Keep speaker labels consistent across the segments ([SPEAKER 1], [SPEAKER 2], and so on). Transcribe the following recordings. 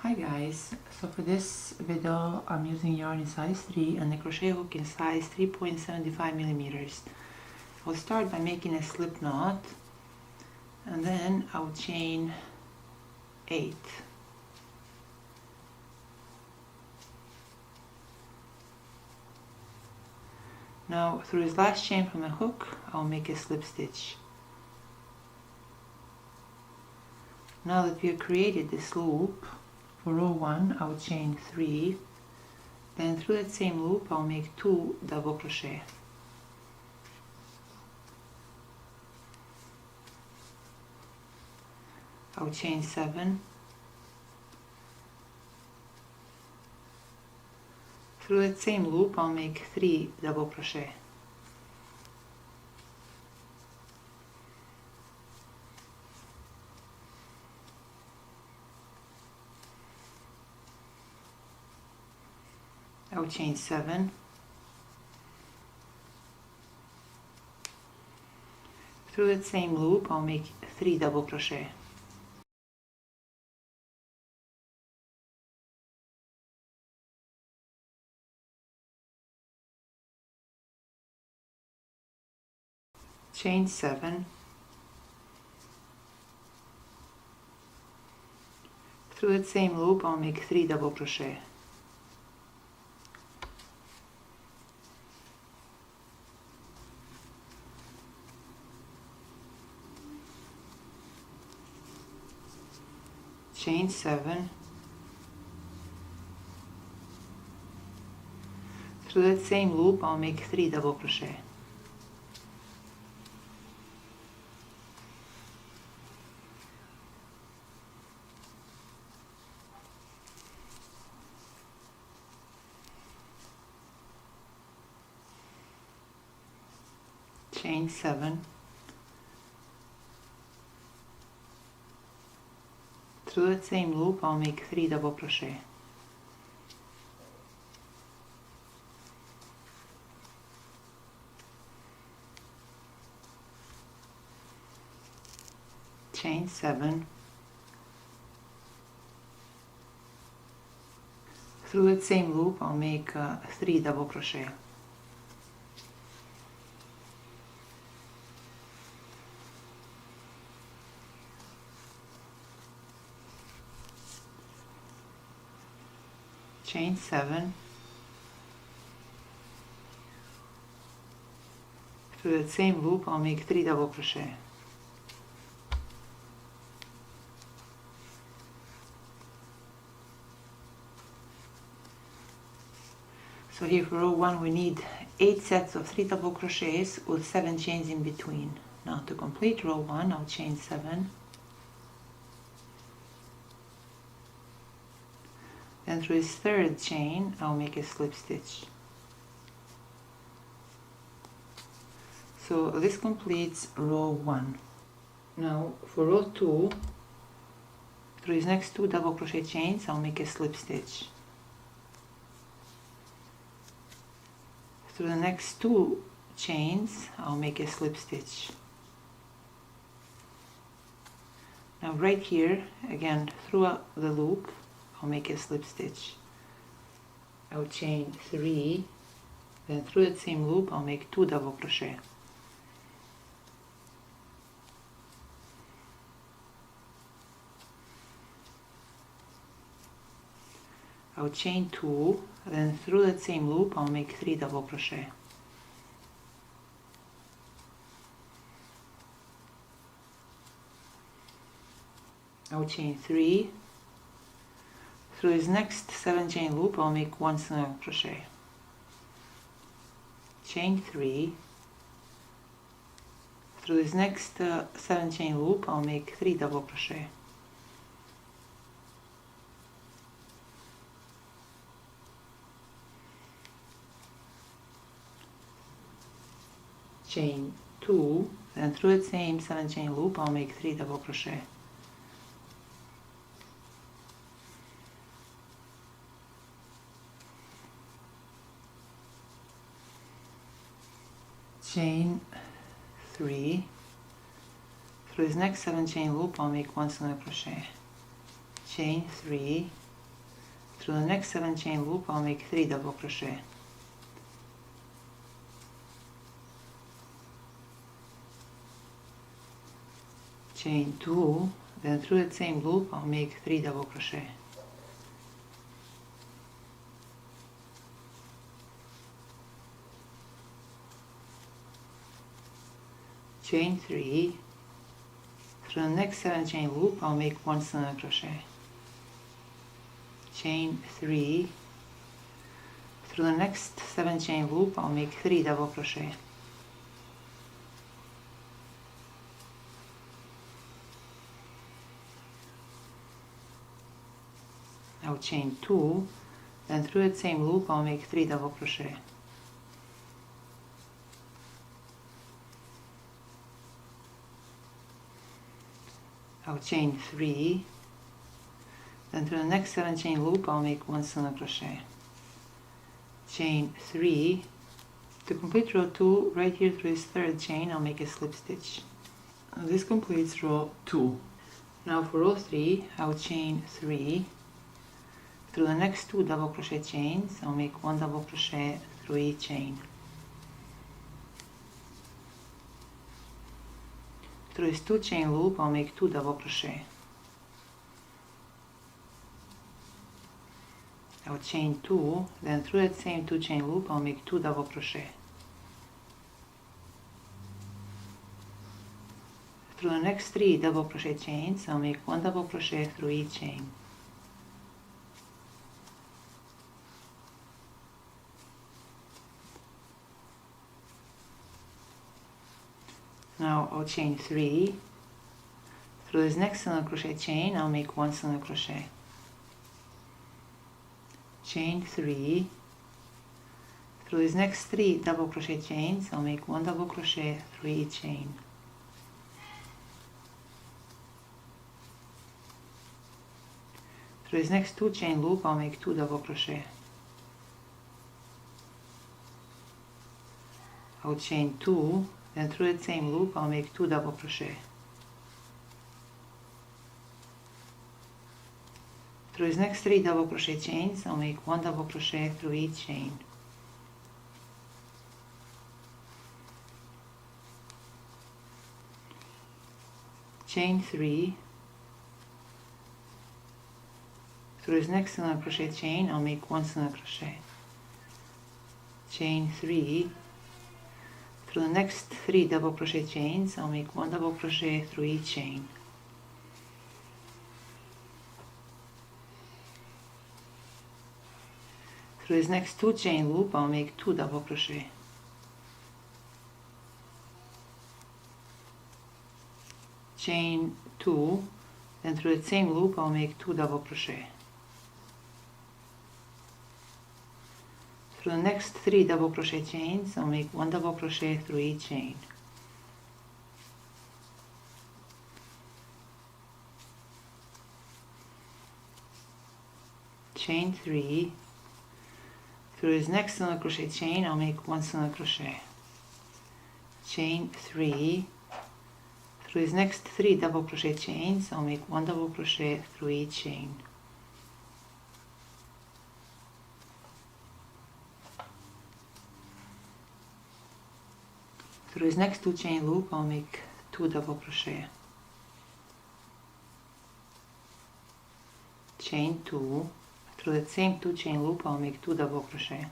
[SPEAKER 1] Hi guys, so for this video I'm using yarn in size 3 and the crochet hook in size 3.75 millimeters. I'll start by making a slip knot and then I'll chain 8. Now through this last chain from the hook I'll make a slip stitch. Now that we have created this loop, for row 1 I'll chain 3, then through that same loop I'll make 2 double crochet. I'll chain 7, through that same loop I'll make 3 double crochet. I'll chain 7, through that same loop I'll make 3 double crochet. Chain 7, through that same loop I'll make 3 double crochet. Chain 7, through that same loop I'll make 3 double crochet. Chain 7, through that same loop I'll make 3 double crochet. Chain 7, through that same loop I'll make 3 double crochet. Chain 7, through that same loop I'll make 3 double crochet. So here for row 1 we need 8 sets of 3 double crochets with 7 chains in between. Now to complete row 1 I'll chain 7, then through this third chain I'll make a slip stitch. So this completes row 1. Now for row 2, through these next 2 double crochet chains I'll make a slip stitch. Through the next 2 chains I'll make a slip stitch. Now right here again throughout the loop I'll make a slip stitch. I'll chain 3, then through that same loop I'll make 2 double crochet. I'll chain 2, then through that same loop I'll make 3 double crochet. I'll chain 3, through this next 7 chain loop I'll make 1 single crochet. Chain 3, through this next 7 chain loop I'll make 3 double crochet. Chain 2, then through the same 7 chain loop I'll make 3 double crochet. Chain 3, through this next 7 chain loop I'll make 1 single crochet. Chain 3, Through the next 7 chain loop I'll make 3 double crochet. Chain 2, then through the same loop I'll make 3 double crochet. Chain 3, through the next 7 chain loop I'll make 1 single crochet. Chain 3, through the next 7 chain loop I'll make 3 double crochet. I'll chain 2, then through the same loop I'll make 3 double crochet. I'll chain 3, then through the next 7 chain loop I'll make 1 single crochet. Chain 3, to complete row 2, right here through this third chain I'll make a slip stitch. This completes row 2. Now for row 3 I'll chain 3, through the next 2 double crochet chains I'll make 1 double crochet through each chain. Through this 2 chain loop I'll make 2 double crochet. I'll chain 2, then through that same 2 chain loop I'll make 2 double crochet. Through the next 3 double crochet chains I'll make 1 double crochet through each chain. Now I'll chain 3, through this next single crochet chain I'll make 1 single crochet. Chain 3, through these next 3 double crochet chains I'll make 1 double crochet through each chain. Through this next 2 chain loop I'll make 2 double crochet. I'll chain 2, then through the same loop I'll make 2 double crochet. Through these next 3 double crochet chains I'll make 1 double crochet through each chain. Chain 3, through this next single crochet chain I'll make 1 single crochet. Chain 3, through the next 3 double crochet chains I'll make 1 double crochet through each chain. Through this next 2 chain loop I'll make 2 double crochet. Chain 2, then through the same loop I'll make 2 double crochet. Through the next 3 double crochet chains I'll make 1 double crochet through each chain. Chain 3, through this next single crochet chain I'll make 1 single crochet. Chain 3, through these next 3 double crochet chains I'll make 1 double crochet through each chain. Through this next 2 chain loop I'll make 2 double crochet. Chain 2, through that same 2 chain loop I'll make 2 double crochet.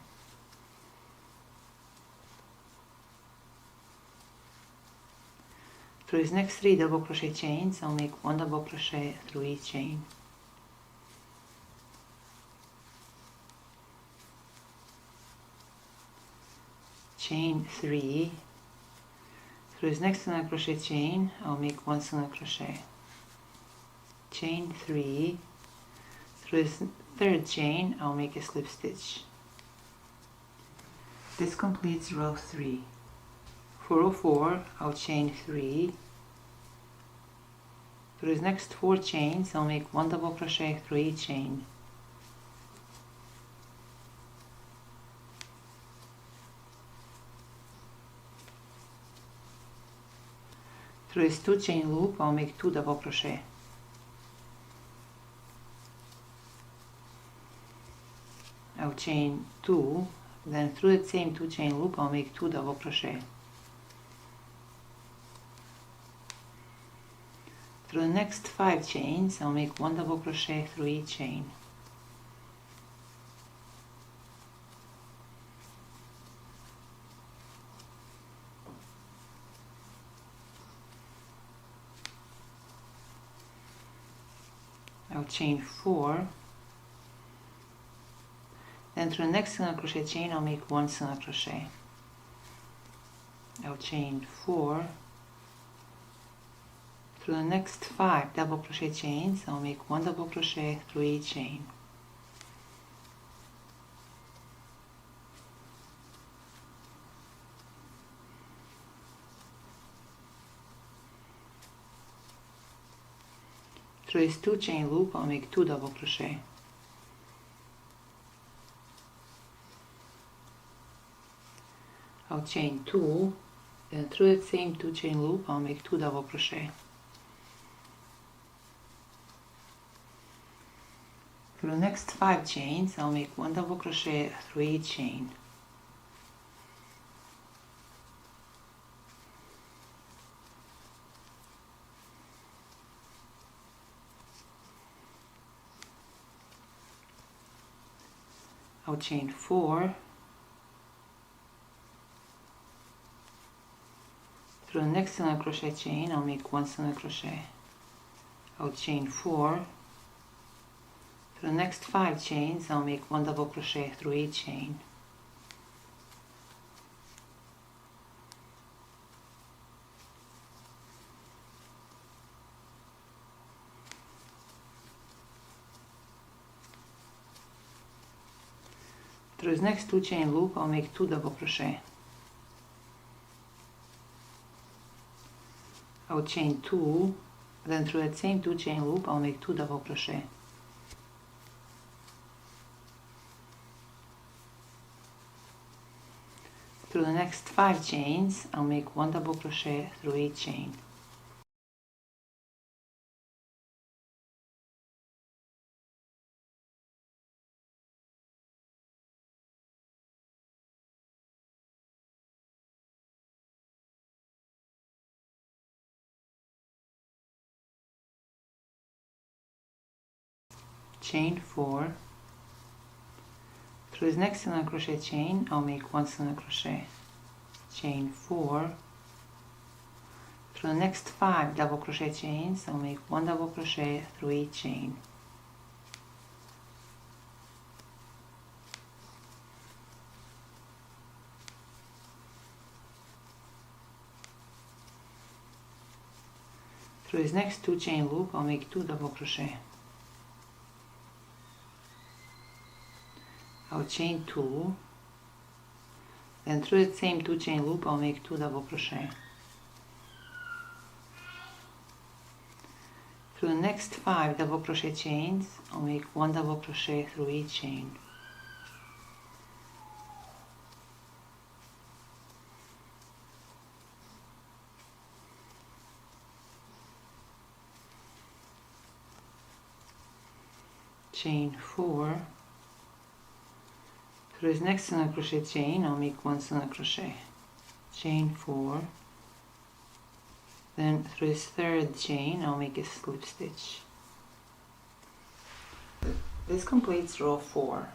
[SPEAKER 1] Through these next 3 double crochet chains I'll make 1 double crochet through each chain. Chain 3, through this next single crochet chain I'll make 1 single crochet. Chain 3, through this third chain I'll make a slip stitch. This completes row 3. For row 4 I'll chain 3, through these next 4 chains I'll make 1 double crochet through each chain. Through this 2 chain loop I'll make 2 double crochet. I'll chain 2, then through that same 2 chain loop I'll make 2 double crochet. Through the next 5 chains I'll make 1 double crochet through each chain. I'll chain 4, then through the next single crochet chain I'll make 1 single crochet. I'll chain 4, through the next 5 double crochet chains I'll make 1 double crochet through each chain. Through this 2 chain loop I'll make 2 double crochet. I'll chain 2, then through that same 2 chain loop I'll make 2 double crochet. Through the next 5 chains I'll make 1 double crochet through each chain. I'll chain 4, through the next single crochet chain I'll make 1 single crochet. I'll chain 4, through the next 5 chains I'll make 1 double crochet through each chain. Through this next 2 chain loop I'll make 2 double crochet. I'll chain 2, then through that same 2 chain loop I'll make 2 double crochet. Through the next 5 chains I'll make 1 double crochet through each chain. Chain 4, through this next single crochet chain I'll make 1 single crochet. Chain 4, through the next 5 double crochet chains I'll make 1 double crochet through each chain. Through this next 2 chain loop I'll make 2 double crochet. I'll chain 2, then through the same 2 chain loop I'll make 2 double crochet. Through the next 5 double crochet chains I'll make 1 double crochet through each chain. Chain 4, through this next single crochet chain I'll make 1 single crochet. Chain 4, then through this 3rd chain I'll make a slip stitch. This completes row 4.